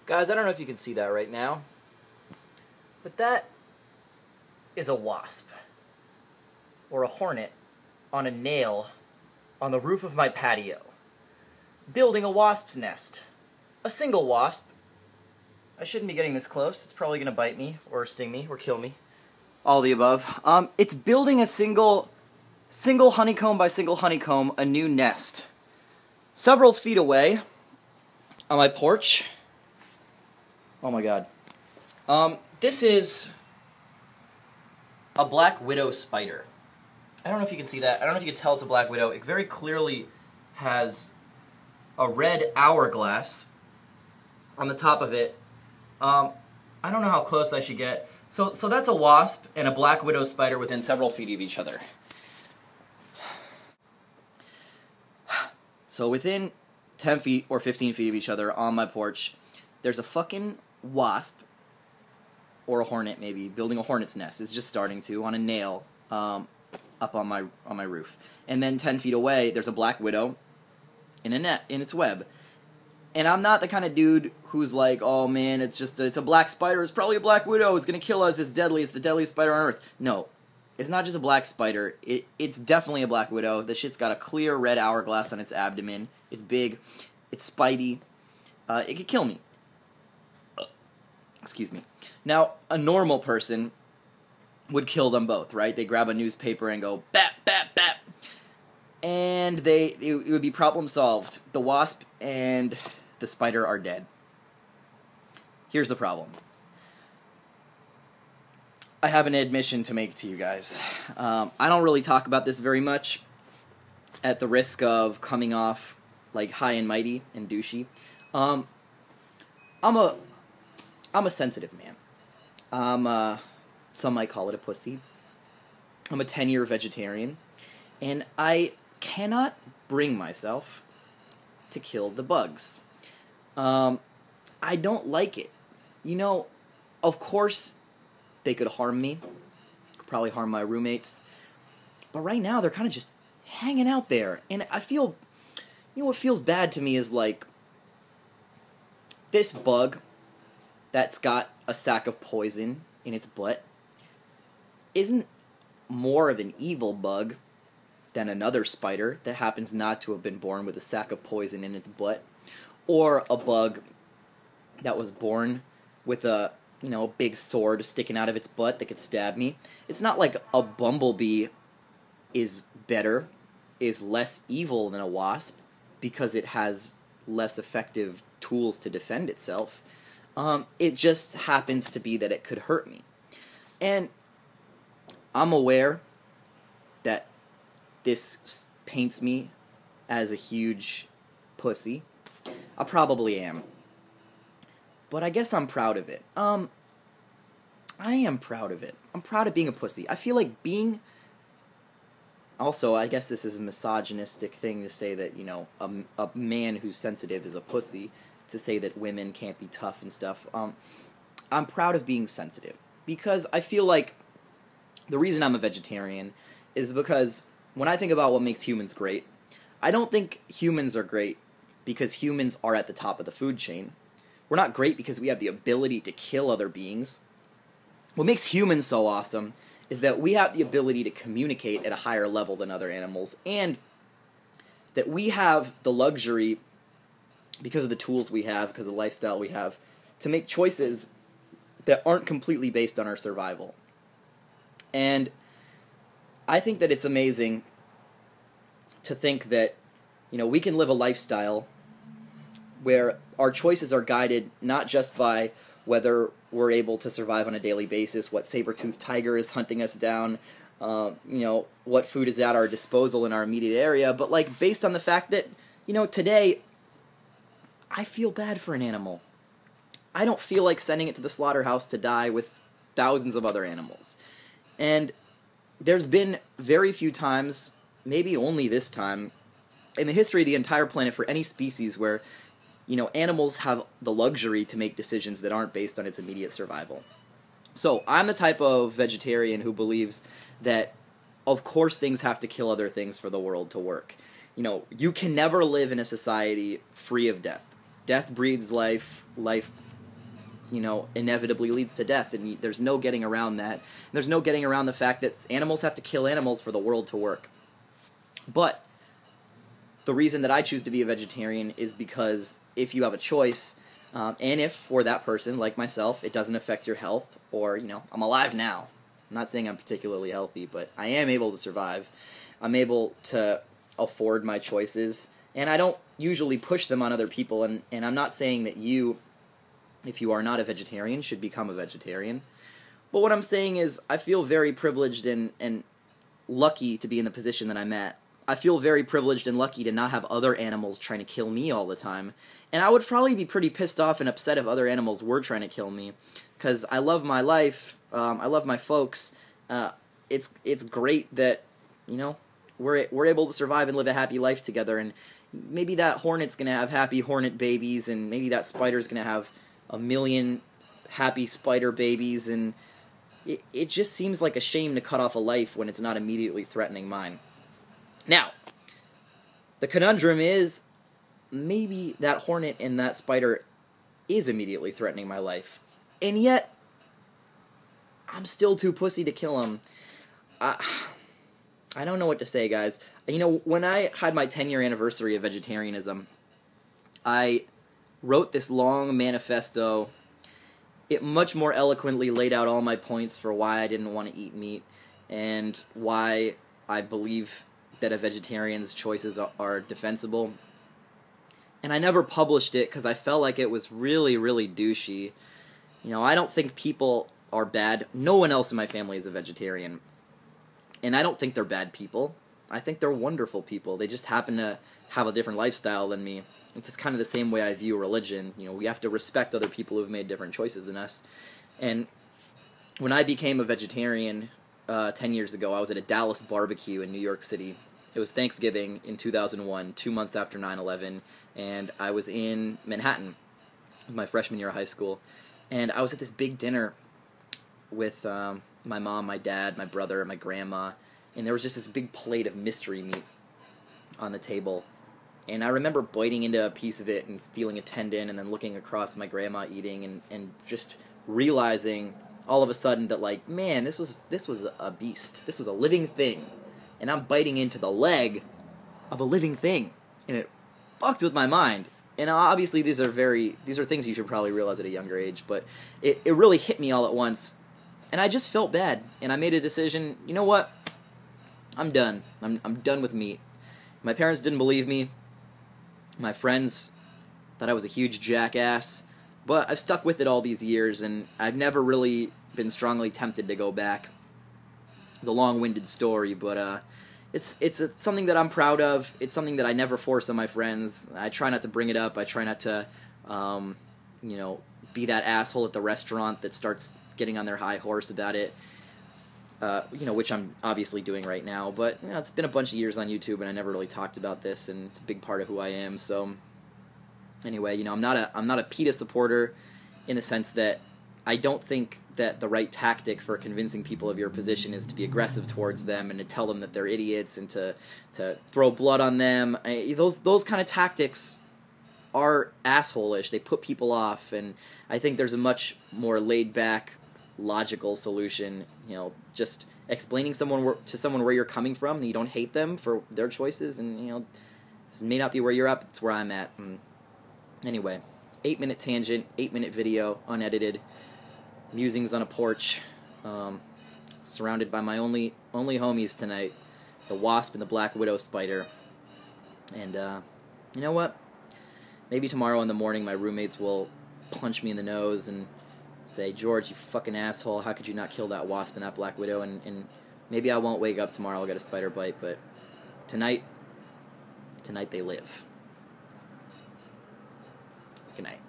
Guys, I don't know if you can see that right now, but that is a wasp, or a hornet, on a nail on the roof of my patio, building a wasp's nest. A single wasp. I shouldn't be getting this close. It's probably going to bite me, or sting me, or kill me. All the above. It's building a single honeycomb by single honeycomb, a new nest. Several feet away, on my porch. Oh my god. This is a black widow spider. I don't know if you can see that. I don't know if you can tell it's a black widow. It very clearly has a red hourglass on the top of it. I don't know how close I should get. So that's a wasp and a black widow spider within several feet of each other. So within 10 feet or 15 feet of each other on my porch, there's a fucking wasp, or a hornet maybe, building a hornet's nest. It's just starting to, on a nail, up on my roof. And then 10 feet away, there's a black widow in a net, in its web. And I'm not the kind of dude who's like, oh man, it's a black spider, it's probably a black widow, it's gonna kill us, it's deadly, it's the deadliest spider on earth. No. It's not just a black spider, it's definitely a black widow. The shit's got a clear red hourglass on its abdomen. It's big, it's spidey, it could kill me. Excuse me. Now, a normal person would kill them both, right? They grab a newspaper and go, bap, bap, bap. And it would be problem solved. The wasp and the spider are dead. Here's the problem. I have an admission to make to you guys. I don't really talk about this very much, at the risk of coming off like high and mighty and douchey. I'm a sensitive man. Some might call it a pussy. I'm a 10-year vegetarian, and I cannot bring myself to kill the bugs. I don't like it. You know, of course they could harm me, could probably harm my roommates, but right now they're kind of just hanging out there, and I feel, you know what feels bad to me is like, this bug that's got a sack of poison in its butt isn't more of an evil bug than another spider that happens not to have been born with a sack of poison in its butt, or a bug that was born with a big sword sticking out of its butt that could stab me. It's not like a bumblebee is better, is less evil than a wasp because it has less effective tools to defend itself. It just happens to be that it could hurt me. And I'm aware that this paints me as a huge pussy. I probably am. But I guess I'm proud of it. I am proud of it. I'm proud of being a pussy. I feel like being... Also, I guess this is a misogynistic thing to say that, a man who's sensitive is a pussy, to say that women can't be tough and stuff. I'm proud of being sensitive, because I feel like the reason I'm a vegetarian is because when I think about what makes humans great, I don't think humans are great because humans are at the top of the food chain. We're not great because we have the ability to kill other beings. What makes humans so awesome is that we have the ability to communicate at a higher level than other animals, and that we have the luxury, because of the tools we have, because of the lifestyle we have, to make choices that aren't completely based on our survival. And I think that it's amazing to think that, we can live a lifestyle where our choices are guided not just by whether we're able to survive on a daily basis, what saber-toothed tiger is hunting us down, what food is at our disposal in our immediate area, but like based on the fact that, today I feel bad for an animal. I don't feel like sending it to the slaughterhouse to die with thousands of other animals. And there's been very few times, maybe only this time, in the history of the entire planet for any species where, animals have the luxury to make decisions that aren't based on its immediate survival. So I'm the type of vegetarian who believes that, of course, things have to kill other things for the world to work. You can never live in a society free of death. Death breeds life, life inevitably leads to death, and there's no getting around that. There's no getting around the fact that animals have to kill animals for the world to work. But the reason that I choose to be a vegetarian is because if you have a choice, and if for that person, like myself, it doesn't affect your health, or, I'm alive now. I'm not saying I'm particularly healthy, but I am able to survive. I'm able to afford my choices, and I don't usually push them on other people, and I'm not saying that you, if you are not a vegetarian, should become a vegetarian. But what I'm saying is I feel very privileged and lucky to be in the position that I'm at. I feel very privileged and lucky to not have other animals trying to kill me all the time. And I would probably be pretty pissed off and upset if other animals were trying to kill me, because I love my life, I love my folks. It's great that, we're able to survive and live a happy life together, and maybe that hornet's going to have happy hornet babies, and maybe that spider's going to have a million happy spider babies, and it just seems like a shame to cut off a life when it's not immediately threatening mine. Now, the conundrum is, maybe that hornet and that spider is immediately threatening my life, and yet I'm still too pussy to kill them. I don't know what to say, guys. When I had my 10-year anniversary of vegetarianism, I wrote this long manifesto. It much more eloquently laid out all my points for why I didn't want to eat meat, and why I believe that a vegetarian's choices are defensible. And I never published it because I felt like it was really, really douchey. I don't think people are bad. No one else in my family is a vegetarian. And I don't think they're bad people. I think they're wonderful people. They just happen to have a different lifestyle than me. It's just kind of the same way I view religion. We have to respect other people who've made different choices than us. And when I became a vegetarian 10 years ago, I was at a Dallas barbecue in New York City. It was Thanksgiving in 2001, 2 months after 9/11, and I was in Manhattan. It was my freshman year of high school. And I was at this big dinner with my mom, my dad, my brother, and my grandma, and there was just this big plate of mystery meat on the table. And I remember biting into a piece of it and feeling a tendon, and then looking across my grandma eating, and just realizing all of a sudden that, like, man, this was a beast. This was a living thing. And I'm biting into the leg of a living thing. And it fucked with my mind. And obviously these are things you should probably realize at a younger age, but it really hit me all at once. And I just felt bad. And I made a decision, you know what? I'm done. I'm done with meat. My parents didn't believe me. My friends thought I was a huge jackass. But I've stuck with it all these years, and I've never really been strongly tempted to go back. It's a long-winded story, but it's something that I'm proud of. It's something that I never force on my friends. I try not to bring it up. I try not to, be that asshole at the restaurant that starts getting on their high horse about it. Which I'm obviously doing right now. But it's been a bunch of years on YouTube, and I never really talked about this, and it's a big part of who I am. So anyway, I'm not a PETA supporter in the sense that I don't think that the right tactic for convincing people of your position is to be aggressive towards them and to tell them that they're idiots and to throw blood on them. Those kind of tactics are asshole-ish. They put people off, and I think there's a much more laid-back, logical solution. Just explaining to someone where you're coming from, that you don't hate them for their choices, and this may not be where you're at, but it's where I'm at. Anyway, 8-minute tangent, 8-minute video, unedited. Musings on a porch, surrounded by my only homies tonight, the wasp and the black widow spider. And you know what? Maybe tomorrow in the morning my roommates will punch me in the nose and say, "George, you fucking asshole, how could you not kill that wasp and that black widow?" And maybe I won't wake up tomorrow, I'll get a spider bite, but tonight they live. Good night.